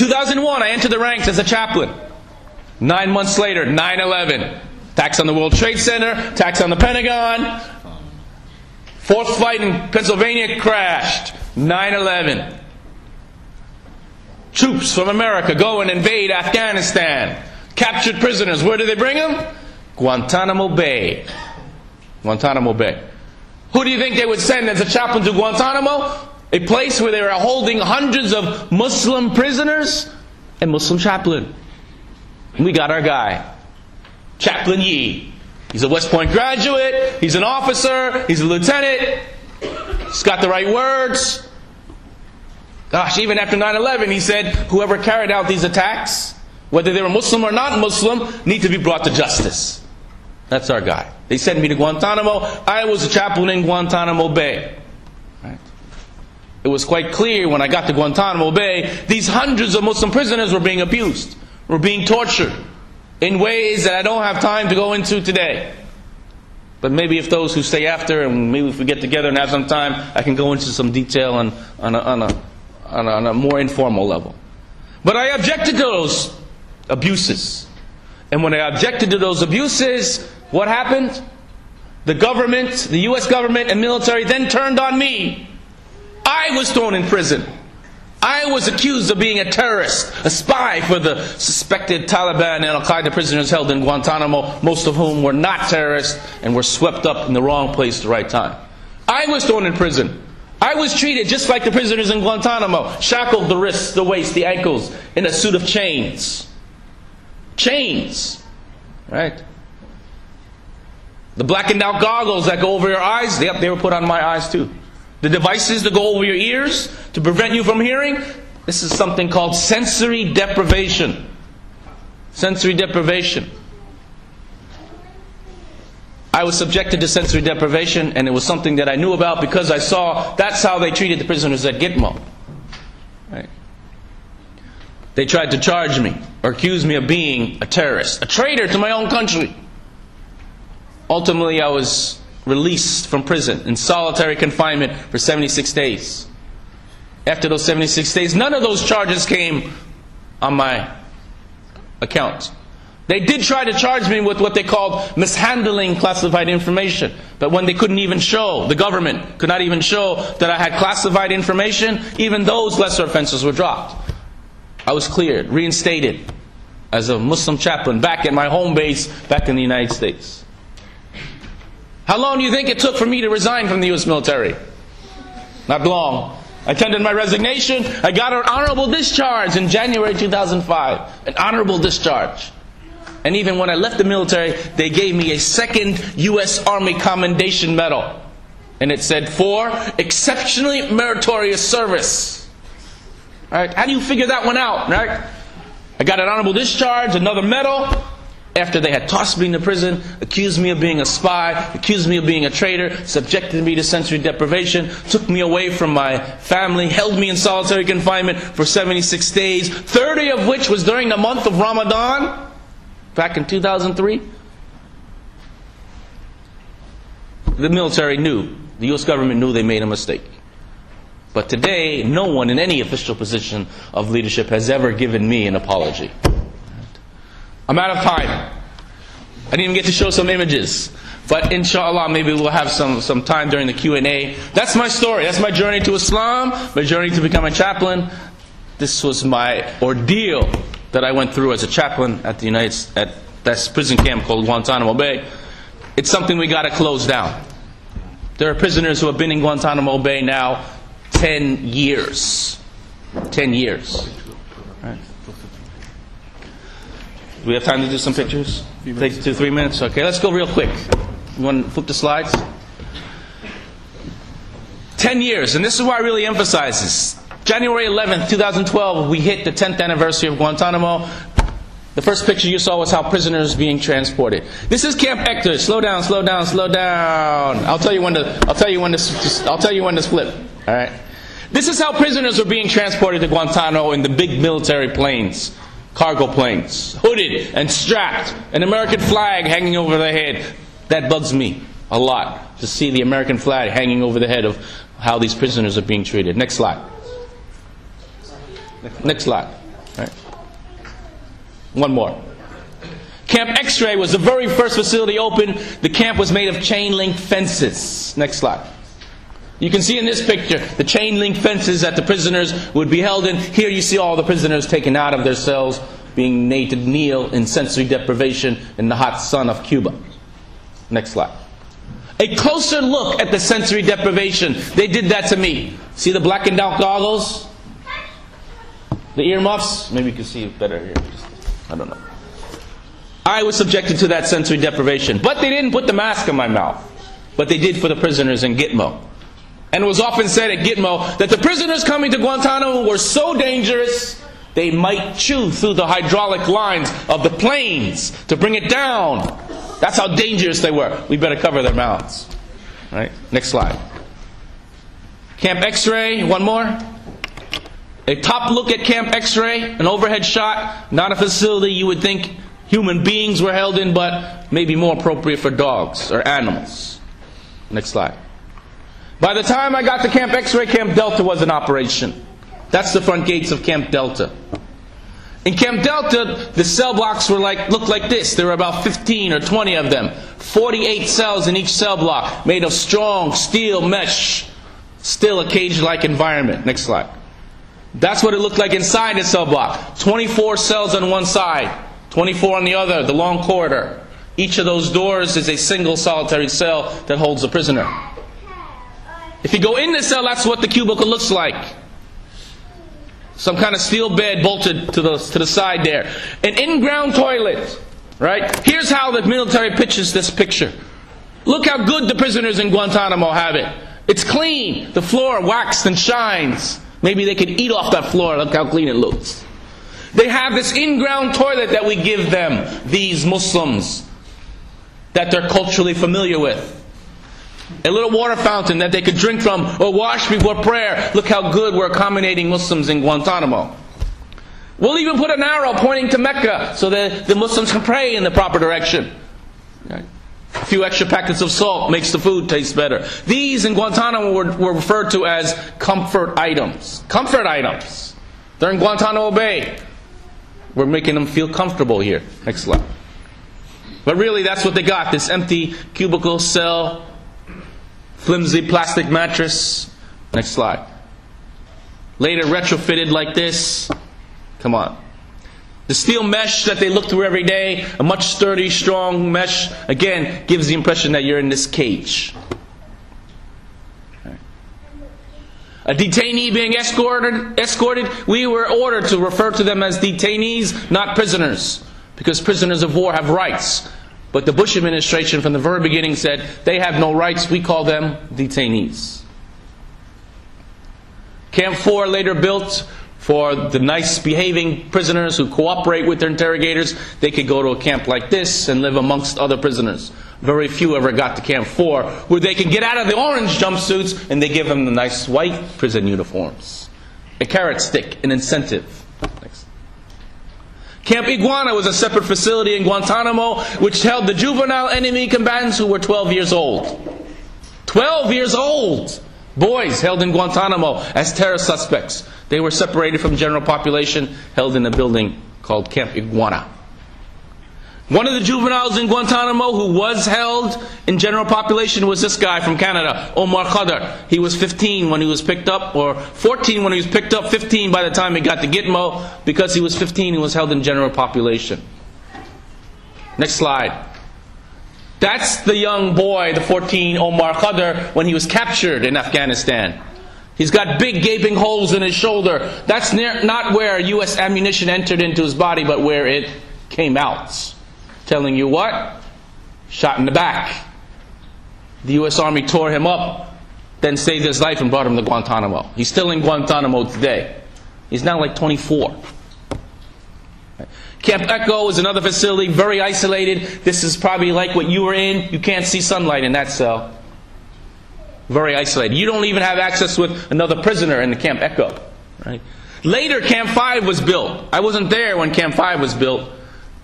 2001, I entered the ranks as a chaplain. 9 months later, 9/11. Attacks on the World Trade Center, attacks on the Pentagon. Fourth flight in Pennsylvania crashed. 9/11. Troops from America go and invade Afghanistan. Captured prisoners. Where do they bring them? Guantanamo Bay. Guantanamo Bay. Who do you think they would send as a chaplain to Guantanamo? A place where they were holding hundreds of Muslim prisoners? A Muslim chaplain. We got our guy. Chaplain Yee. He's a West Point graduate. He's an officer. He's a lieutenant. He's got the right words. Gosh, even after 9/11, he said, whoever carried out these attacks, whether they were Muslim or not Muslim, need to be brought to justice. That's our guy. They sent me to Guantanamo. I was a chaplain in Guantanamo Bay. Right? It was quite clear when I got to Guantanamo Bay, these hundreds of Muslim prisoners were being abused, were being tortured in ways that I don't have time to go into today. But maybe if those who stay after, and maybe if we get together and have some time, I can go into some detail on a more informal level. But I objected to those abuses. And when I objected to those abuses, what happened? The government, the U.S. government and military then turned on me. I was thrown in prison. I was accused of being a terrorist, a spy for the suspected Taliban and Al-Qaeda prisoners held in Guantanamo, most of whom were not terrorists and were swept up in the wrong place at the right time. I was thrown in prison. I was treated just like the prisoners in Guantanamo, shackled the wrists, the waist, the ankles, in a suit of chains. Chains, right? The blackened out goggles that go over your eyes, they were put on my eyes too. The devices that go over your ears to prevent you from hearing, this is something called sensory deprivation. Sensory deprivation. I was subjected to sensory deprivation, and it was something that I knew about because I saw that's how they treated the prisoners at Gitmo. Right? They tried to charge me or accuse me of being a terrorist, a traitor to my own country. Ultimately, I was released from prison in solitary confinement for 76 days. After those 76 days, none of those charges came on my account. They did try to charge me with what they called mishandling classified information. But when they couldn't even show, the government could not even show that I had classified information, even those lesser offenses were dropped. I was cleared, reinstated as a Muslim chaplain back at my home base back in the United States. How long do you think it took for me to resign from the U.S. military? Not long. I tendered my resignation. I got an honorable discharge in January 2005. An honorable discharge. And even when I left the military, they gave me a second U.S. Army Commendation Medal. And it said, for exceptionally meritorious service. Right? How do you figure that one out? Right? I got an honorable discharge, another medal. After they had tossed me into prison, accused me of being a spy, accused me of being a traitor, subjected me to sensory deprivation, took me away from my family, held me in solitary confinement for 76 days, 30 of which was during the month of Ramadan, back in 2003. The military knew, the U.S. government knew they made a mistake. But today, no one in any official position of leadership has ever given me an apology. I'm out of time. I didn't even get to show some images. But inshallah, maybe we'll have some time during the Q&A. That's my story. That's my journey to Islam, my journey to become a chaplain. This was my ordeal that I went through as a chaplain at that prison camp called Guantanamo Bay. It's something we got to close down. There are prisoners who have been in Guantanamo Bay now 10 years. 10 years. Right. Do we have time to do some pictures? Take 2-3 minutes? Okay, let's go real quick. You want to flip the slides? 10 years, and this is why I really emphasize this. January 11th, 2012, we hit the 10th anniversary of Guantanamo. The first picture you saw was how prisoners being transported. This is Camp Hector. Slow down, slow down, slow down. I'll tell you when to flip. All right. This is how prisoners are being transported to Guantanamo in the big military planes. Cargo planes, hooded and strapped, an American flag hanging over their head. That bugs me a lot, to see the American flag hanging over the head of how these prisoners are being treated. Next slide. Next slide. Right. One more. Camp X-Ray was the very first facility open. The camp was made of chain-link fences. Next slide. You can see in this picture the chain-link fences that the prisoners would be held in. Here you see all the prisoners taken out of their cells, being made to kneel in sensory deprivation in the hot sun of Cuba. Next slide. A closer look at the sensory deprivation. They did that to me. See the blackened out goggles? The earmuffs? Maybe you can see it better here. I don't know. I was subjected to that sensory deprivation. But they didn't put the mask in my mouth. But they did for the prisoners in Gitmo. And it was often said at Gitmo that the prisoners coming to Guantanamo were so dangerous they might chew through the hydraulic lines of the planes to bring it down. That's how dangerous they were. We better cover their mouths. Right? Next slide. Camp X-Ray, one more. A top look at Camp X-Ray, an overhead shot, not a facility you would think human beings were held in, but maybe more appropriate for dogs or animals. Next slide. By the time I got to Camp X-Ray, Camp Delta was in operation. That's the front gates of Camp Delta. In Camp Delta, the cell blocks were looked like this. There were about 15 or 20 of them. 48 cells in each cell block, made of strong steel mesh. Still a cage-like environment. Next slide. That's what it looked like inside the cell block. 24 cells on one side, 24 on the other, the long corridor. Each of those doors is a single solitary cell that holds a prisoner. If you go in the cell, that's what the cubicle looks like. Some kind of steel bed bolted to the side there. An in-ground toilet. Right? Here's how the military pitches this picture. Look how good the prisoners in Guantanamo have it. It's clean. The floor waxed and shines. Maybe they could eat off that floor. Look how clean it looks. They have this in-ground toilet that we give them, these Muslims, that they're culturally familiar with. A little water fountain that they could drink from or wash before prayer. Look how good we're accommodating Muslims in Guantanamo. We'll even put an arrow pointing to Mecca so that the Muslims can pray in the proper direction. Right? A few extra packets of salt makes the food taste better. These in Guantanamo were referred to as comfort items. Comfort items. They're in Guantanamo Bay. We're making them feel comfortable here. Next slide. But really that's what they got. This empty cubicle cell, flimsy plastic mattress. Next slide. Later retrofitted like this. Come on. The steel mesh that they look through every day, a much sturdy, strong mesh, again, gives the impression that you're in this cage. A detainee being escorted, we were ordered to refer to them as detainees, not prisoners, because prisoners of war have rights. But the Bush administration from the very beginning said they have no rights, we call them detainees. Camp 4 later built for the nice behaving prisoners who cooperate with their interrogators. They could go to a camp like this and live amongst other prisoners. Very few ever got to Camp 4, where they can get out of the orange jumpsuits and they give them the nice white prison uniforms. A carrot stick, an incentive. Next. Camp Iguana was a separate facility in Guantanamo which held the juvenile enemy combatants who were 12 years old. 12 years old! Boys held in Guantanamo as terror suspects. They were separated from general population, held in a building called Camp Iguana. One of the juveniles in Guantanamo who was held in general population was this guy from Canada, Omar Khadr. He was 15 when he was picked up, or 14 when he was picked up, 15 by the time he got to Gitmo. Because he was 15, he was held in general population. Next slide. That's the young boy, the 14, Omar Khadr, when he was captured in Afghanistan. He's got big gaping holes in his shoulder. That's not where U.S. ammunition entered into his body, but where it came out. Telling you what? Shot in the back. The U.S. Army tore him up, then saved his life and brought him to Guantanamo. He's still in Guantanamo today. He's now like 24. Camp Echo is another facility, very isolated. This is probably like what you were in. You can't see sunlight in that cell. Very isolated. You don't even have access with another prisoner in the Camp Echo. Right? Later, Camp 5 was built. I wasn't there when Camp 5 was built.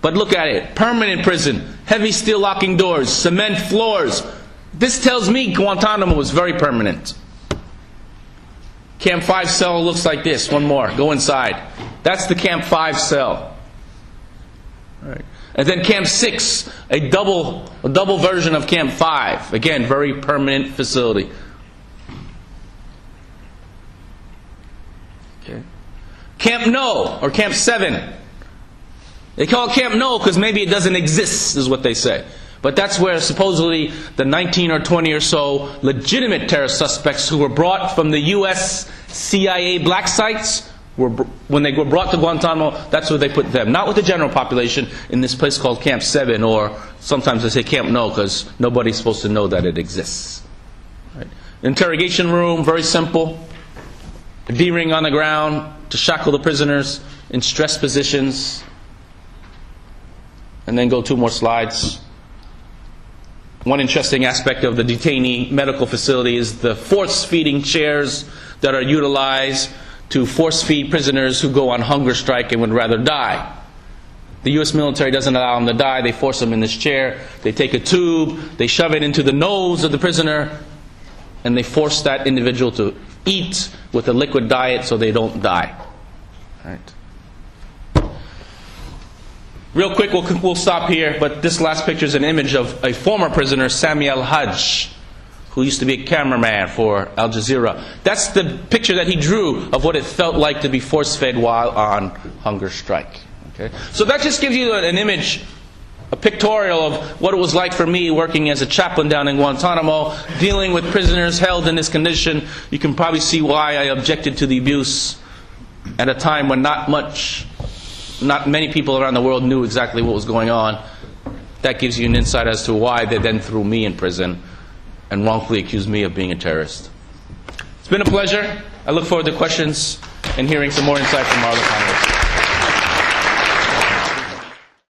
But look at it. Permanent prison. Heavy steel locking doors. Cement floors. This tells me Guantanamo was very permanent. Camp 5 cell looks like this. One more. Go inside. That's the Camp 5 cell. Right. And then Camp 6, a double version of Camp 5. Again, very permanent facility. Okay. Camp No, or Camp 7. They call it Camp No because maybe it doesn't exist, is what they say. But that's where supposedly the 19 or 20 or so legitimate terrorist suspects who were brought from the U.S. CIA black sites, when they were brought to Guantanamo, that's where they put them. Not with the general population in this place called Camp 7, or sometimes they say Camp No because nobody's supposed to know that it exists. Right. Interrogation room, very simple. A D-ring on the ground to shackle the prisoners in stress positions. And then go 2 more slides. One interesting aspect of the detainee medical facility is the force-feeding chairs that are utilized to force-feed prisoners who go on hunger strike and would rather die. The U.S. military doesn't allow them to die. They force them in this chair. They take a tube, they shove it into the nose of the prisoner, and they force that individual to eat with a liquid diet so they don't die. All right. Real quick, we'll stop here, but this last picture is an image of a former prisoner, Samuel Hajj, who used to be a cameraman for Al Jazeera. That's the picture that he drew of what it felt like to be force-fed while on hunger strike. Okay? So that just gives you an image, a pictorial of what it was like for me working as a chaplain down in Guantanamo, dealing with prisoners held in this condition. You can probably see why I objected to the abuse at a time when not many people around the world knew exactly what was going on. That gives you an insight as to why they then threw me in prison and wrongfully accused me of being a terrorist. It's been a pleasure. I look forward to questions and hearing some more insight from our other panelists.